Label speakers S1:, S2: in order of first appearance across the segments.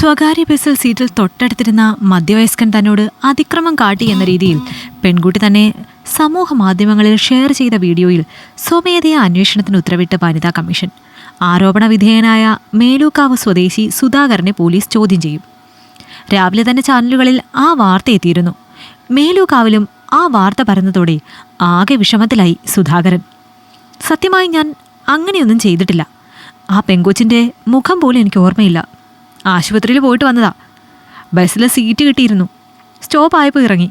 S1: സ്വകാര്യ ബസ്സിൽ സീറ്റിൽ തൊട്ടടുത്തിരുന്ന മധ്യവയസ്കൻ തന്നോട് അതിക്രമം കാട്ടി എന്ന രീതിയിൽ പെൺകുട്ടി തന്നെ സമൂഹ മാധ്യമങ്ങളിൽ ഷെയർ ചെയ്ത വീഡിയോയിൽ സ്വമേധയാ അന്വേഷണത്തിന് ഉത്തരവിട്ട വനിതാ കമ്മീഷൻ. ആരോപണ വിധേയനായ മേലൂക്കാവ് സ്വദേശി സുധാകരനെ പോലീസ് ചോദ്യം ചെയ്യും. രാവിലെ തന്നെ ചാനലുകളിൽ ആ വാർത്ത എത്തിയിരുന്നു. മേലൂക്കാവിലും ആ വാർത്ത പരന്നതോടെ ആകെ വിഷമത്തിലായി സുധാകരൻ. സത്യമായി ഞാൻ അങ്ങനെയൊന്നും ചെയ്തിട്ടില്ല. ആ പെങ്കൊച്ചിൻ്റെ മുഖം പോലും എനിക്ക് ഓർമ്മയില്ല. ആശുപത്രിയിൽ പോയിട്ട് വന്നതാ. ബസ്സിലെ സീറ്റ് കിട്ടിയിരുന്നു. സ്റ്റോപ്പ് ആയപ്പോൾ ഇറങ്ങി.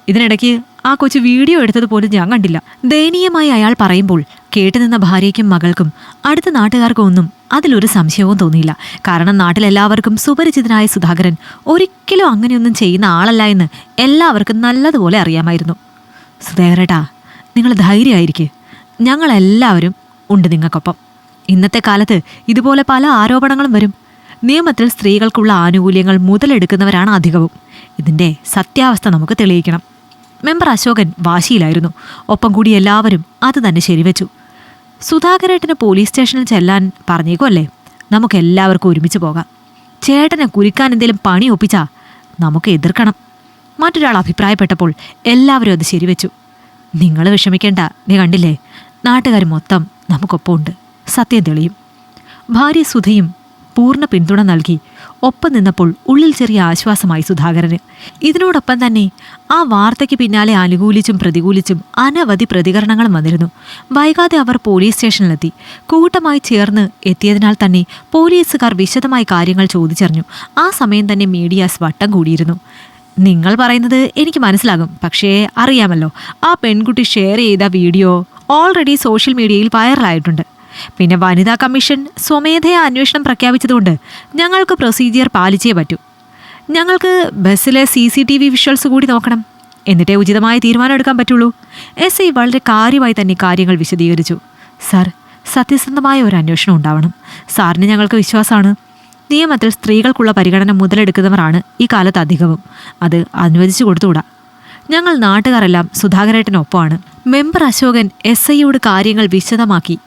S1: ഇതിനിടയ്ക്ക് ആ കൊച്ചു വീഡിയോ എടുത്തതുപോലും ഞാൻ കണ്ടില്ല. ദയനീയമായി അയാൾ പറയുമ്പോൾ കേട്ടുനിന്ന ഭാര്യയ്ക്കും മകൾക്കും അടുത്ത നാട്ടുകാർക്കും ഒന്നും അതിലൊരു സംശയവും തോന്നിയില്ല. കാരണം നാട്ടിലെല്ലാവർക്കും സുപരിചിതനായ സുധാകരൻ ഒരിക്കലും അങ്ങനെയൊന്നും ചെയ്യുന്ന ആളല്ല എന്ന് എല്ലാവർക്കും നല്ലതുപോലെ അറിയാമായിരുന്നു. സുധാകരേട്ടാ, നിങ്ങൾ ധൈര്യമായിരിക്കും. ഞങ്ങളെല്ലാവരും ഉണ്ട് നിങ്ങൾക്കൊപ്പം. ഇന്നത്തെ കാലത്ത് ഇതുപോലെ പല ആരോപണങ്ങളും വരും. നിയമത്തിൽ സ്ത്രീകൾക്കുള്ള ആനുകൂല്യങ്ങൾ മുതലെടുക്കുന്നവരാണ് അധികവും. ഇതിൻ്റെ സത്യാവസ്ഥ നമുക്ക് തെളിയിക്കണം. മെമ്പർ അശോകൻ വാശിയിലായിരുന്നു. ഒപ്പം കൂടി എല്ലാവരും അത് തന്നെ ശരിവെച്ചു. സുധാകരേട്ടന് പോലീസ് സ്റ്റേഷനിൽ ചെല്ലാൻ പറഞ്ഞേക്കുമല്ലേ, നമുക്ക് എല്ലാവർക്കും ഒരുമിച്ച് പോകാം. ചേട്ടനെ കുരിക്കാൻ എന്തെങ്കിലും പണി ഒപ്പിച്ചാ നമുക്ക് എതിർക്കണം. മറ്റൊരാൾ അഭിപ്രായപ്പെട്ടപ്പോൾ എല്ലാവരും അത് ശരിവെച്ചു. നിങ്ങൾ വിഷമിക്കേണ്ട, നീ കണ്ടില്ലേ, നാട്ടുകാർ മൊത്തം നമുക്കൊപ്പമുണ്ട്. സത്യം തെളിയും. ഭാര്യ സുധയും പൂർണ്ണ പിന്തുണ നൽകി ഒപ്പം നിന്നപ്പോൾ ഉള്ളിൽ ചെറിയ ആശ്വാസമായി സുധാകരന്. ഇതിനോടൊപ്പം തന്നെ ആ വാർത്തയ്ക്ക് പിന്നാലെ അനുകൂലിച്ചും പ്രതികൂലിച്ചും അനവധി പ്രതികരണങ്ങളും വന്നിരുന്നു. വൈകാതെ അവർ പോലീസ് സ്റ്റേഷനിലെത്തി. കൂട്ടമായി ചേർന്ന് എത്തിയതിനാൽ തന്നെ പോലീസുകാർ വിശദമായി കാര്യങ്ങൾ ചോദിച്ചറിഞ്ഞു. ആ സമയം തന്നെ മീഡിയാസ് വട്ടം കൂടിയിരുന്നു. നിങ്ങൾ പറയുന്നത് എനിക്ക് മനസ്സിലാകും, പക്ഷേ അറിയാമല്ലോ, ആ പെൺകുട്ടി ഷെയർ ചെയ്ത വീഡിയോ ഓൾറെഡി സോഷ്യൽ മീഡിയയിൽ വൈറലായിട്ടുണ്ട്. പിന്നെ വനിതാ കമ്മീഷൻ സ്വമേധയാ അന്വേഷണം പ്രഖ്യാപിച്ചതുകൊണ്ട് ഞങ്ങൾക്ക് പ്രൊസീജിയർ പാലിച്ചേ പറ്റൂ. ഞങ്ങൾക്ക് ബസ്സിലെ CCTV വിഷ്വൽസ് കൂടി നോക്കണം. എന്നിട്ടേ ഉചിതമായ തീരുമാനം എടുക്കാൻ പറ്റുള്ളൂ. SI വളരെ കാര്യമായി തന്നെ കാര്യങ്ങൾ വിശദീകരിച്ചു. സാർ, സത്യസന്ധമായ ഒരു അന്വേഷണം ഉണ്ടാവണം. സാറിന് ഞങ്ങൾക്ക് വിശ്വാസമാണ്. നിയമത്തിൽ സ്ത്രീകൾക്കുള്ള പരിഗണന മുതലെടുക്കുന്നവരാണ് ഈ കാലത്ത് അധികവും. അത് അനുവദിച്ചു കൊടുത്തുകൂടാ. ഞങ്ങൾ നാട്ടുകാരെല്ലാം സുധാകരേട്ടനൊപ്പമാണ്. മെമ്പർ അശോകൻ SIയോട് കാര്യങ്ങൾ വിശദമാക്കി.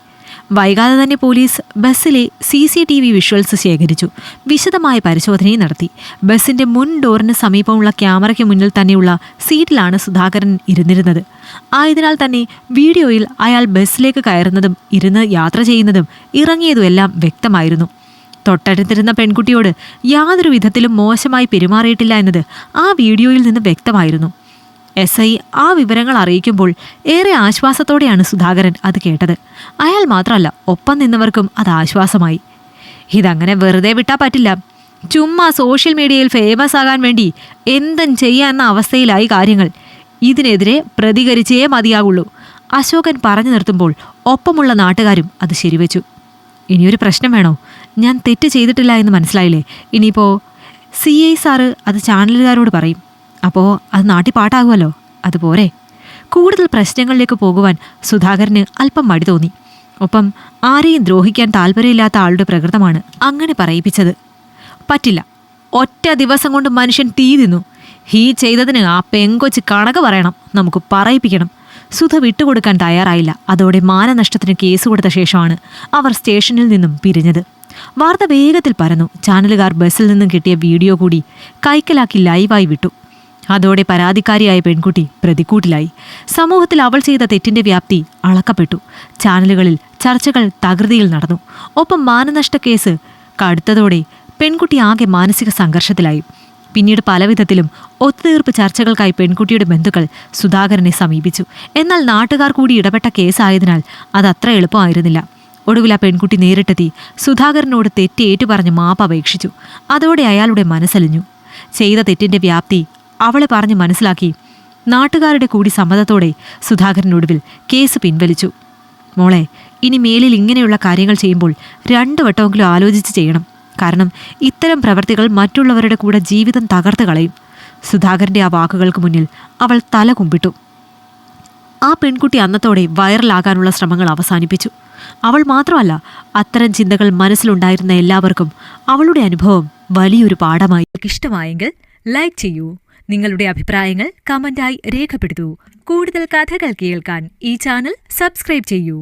S1: വൈകാതെ തന്നെ പോലീസ് ബസ്സിലെ CCTV വിഷ്വൽസ് ശേഖരിച്ചു. വിശദമായ പരിശോധനയും നടത്തി. ബസ്സിന്റെ മുൻ ഡോറിന് സമീപമുള്ള ക്യാമറയ്ക്ക് മുന്നിൽ തന്നെയുള്ള സീറ്റിലാണ് സുധാകരൻ ഇരുന്നിരുന്നത്. ആയതിനാൽ തന്നെ വീഡിയോയിൽ അയാൾ ബസ്സിലേക്ക് കയറുന്നതും ഇരുന്ന് യാത്ര ചെയ്യുന്നതും ഇറങ്ങിയതും എല്ലാം വ്യക്തമായിരുന്നു. തൊട്ടടുത്തിരുന്ന പെൺകുട്ടിയോട് യാതൊരു വിധത്തിലും മോശമായി പെരുമാറിയിട്ടില്ല എന്നത് ആ വീഡിയോയിൽ നിന്ന് വ്യക്തമായിരുന്നു. SI ആ വിവരങ്ങൾ അറിയിക്കുമ്പോൾ ഏറെ ആശ്വാസത്തോടെയാണ് സുധാകരൻ അത് കേട്ടത്. അയാൾ മാത്രമല്ല, ഒപ്പം നിന്നവർക്കും അത് ആശ്വാസമായി. ഇതങ്ങനെ വെറുതെ വിട്ടാൽ പറ്റില്ല. ചുമ്മാ സോഷ്യൽ മീഡിയയിൽ ഫേമസ് ആകാൻ വേണ്ടി എന്തും ചെയ്യാമെന്ന അവസ്ഥയിലായി കാര്യങ്ങൾ. ഇതിനെതിരെ പ്രതികരിച്ചേ മതിയാകുള്ളൂ. അശോകൻ പറഞ്ഞു നിർത്തുമ്പോൾ ഒപ്പമുള്ള നാട്ടുകാരും അത് ശരിവെച്ചു. ഇനിയൊരു പ്രശ്നം വേണോ? ഞാൻ തെറ്റ് ചെയ്തിട്ടില്ല എന്ന് മനസ്സിലായില്ലേ? ഇനിയിപ്പോൾ CI സാറ് അത് ചാനലുകാരോട് പറയും. അപ്പോൾ അത് നാട്ടിൽ പാട്ടാകുമല്ലോ. അതുപോരെ. കൂടുതൽ പ്രശ്നങ്ങളിലേക്ക് പോകുവാൻ സുധാകരന് അല്പം മടി തോന്നി. ഒപ്പം ആരെയും ദ്രോഹിക്കാൻ താല്പര്യമില്ലാത്ത ആളുടെ പ്രകൃതമാണ് അങ്ങനെ പറയിപ്പിച്ചത്. പറ്റില്ല. ഒറ്റ ദിവസം കൊണ്ട് മനുഷ്യൻ തീ തിന്നു. ഈ ചെയ്തതിന് ആ പെങ്കൊച്ച് കണക്ക് പറയണം. നമുക്ക് പറയിപ്പിക്കണം. സുധ വിട്ടുകൊടുക്കാൻ തയ്യാറായില്ല. അതോടെ മാനനഷ്ടത്തിന് കേസ് കൊടുത്ത ശേഷമാണ് അവർ സ്റ്റേഷനിൽ നിന്നും പിരിഞ്ഞത്. വാർത്ത വേഗത്തിൽ പരന്നു. ചാനലുകാർ ബസ്സിൽ നിന്നും കിട്ടിയ വീഡിയോ കൂടി കൈക്കലാക്കി ലൈവായി വിട്ടു. അതോടെ പരാതിക്കാരിയായ പെൺകുട്ടി പ്രതിക്കൂട്ടിലായി. സമൂഹത്തിൽ അവൾ ചെയ്ത തെറ്റിന്റെ വ്യാപ്തി അളക്കപ്പെട്ടു. ചാനലുകളിൽ ചർച്ചകൾ തകൃതിയിൽ നടന്നു. ഒപ്പം മാനനഷ്ട കേസ് കടുത്തതോടെ പെൺകുട്ടി ആകെ മാനസിക സംഘർഷത്തിലായി. പിന്നീട് പലവിധത്തിലും ഒത്തുതീർപ്പ് ചർച്ചകൾക്കായി പെൺകുട്ടിയുടെ ബന്ധുക്കൾ സുധാകരനെ സമീപിച്ചു. എന്നാൽ നാട്ടുകാർ കൂടി ഇടപെട്ട കേസായതിനാൽ അതത്ര എളുപ്പമായിരുന്നില്ല. ഒടുവിൽ ആ പെൺകുട്ടി നേരിട്ടെത്തി സുധാകരനോട് തെറ്റ് ഏറ്റുപറഞ്ഞ് മാപ്പ് അപേക്ഷിച്ചു. അതോടെ അയാളുടെ മനസ്സലിഞ്ഞു. ചെയ്ത തെറ്റിന്റെ വ്യാപ്തി അവളെ പറഞ്ഞ് മനസ്സിലാക്കി. നാട്ടുകാരുടെ കൂടി സമ്മതത്തോടെ സുധാകരനൊടുവിൽ കേസ് പിൻവലിച്ചു. മോളെ, ഇനി മേലിൽ ഇങ്ങനെയുള്ള കാര്യങ്ങൾ ചെയ്യുമ്പോൾ 2 വട്ടമെങ്കിലും ആലോചിച്ച് ചെയ്യണം. കാരണം ഇത്തരം പ്രവൃത്തികൾ മറ്റുള്ളവരുടെ കൂടെ ജീവിതം തകർത്ത് കളയും. സുധാകരന്റെ ആ വാക്കുകൾക്ക് മുന്നിൽ അവൾ തല കുമ്പിട്ടു. ആ പെൺകുട്ടി അന്നത്തോടെ വൈറലാകാനുള്ള ശ്രമങ്ങൾ അവസാനിപ്പിച്ചു. അവൾ മാത്രമല്ല, അത്തരം ചിന്തകൾ മനസ്സിലുണ്ടായിരുന്ന എല്ലാവർക്കും അവളുടെ അനുഭവം വലിയൊരു പാഠമായി. ഇഷ്ടമായെങ്കിൽ ലൈക്ക് ചെയ്യൂ. നിങ്ങളുടെ അഭിപ്രായങ്ങൾ കമന്റായി രേഖപ്പെടുത്തൂ. കൂടുതൽ കഥകൾ കേൾക്കാൻ ഈ ചാനൽ സബ്സ്ക്രൈബ് ചെയ്യൂ.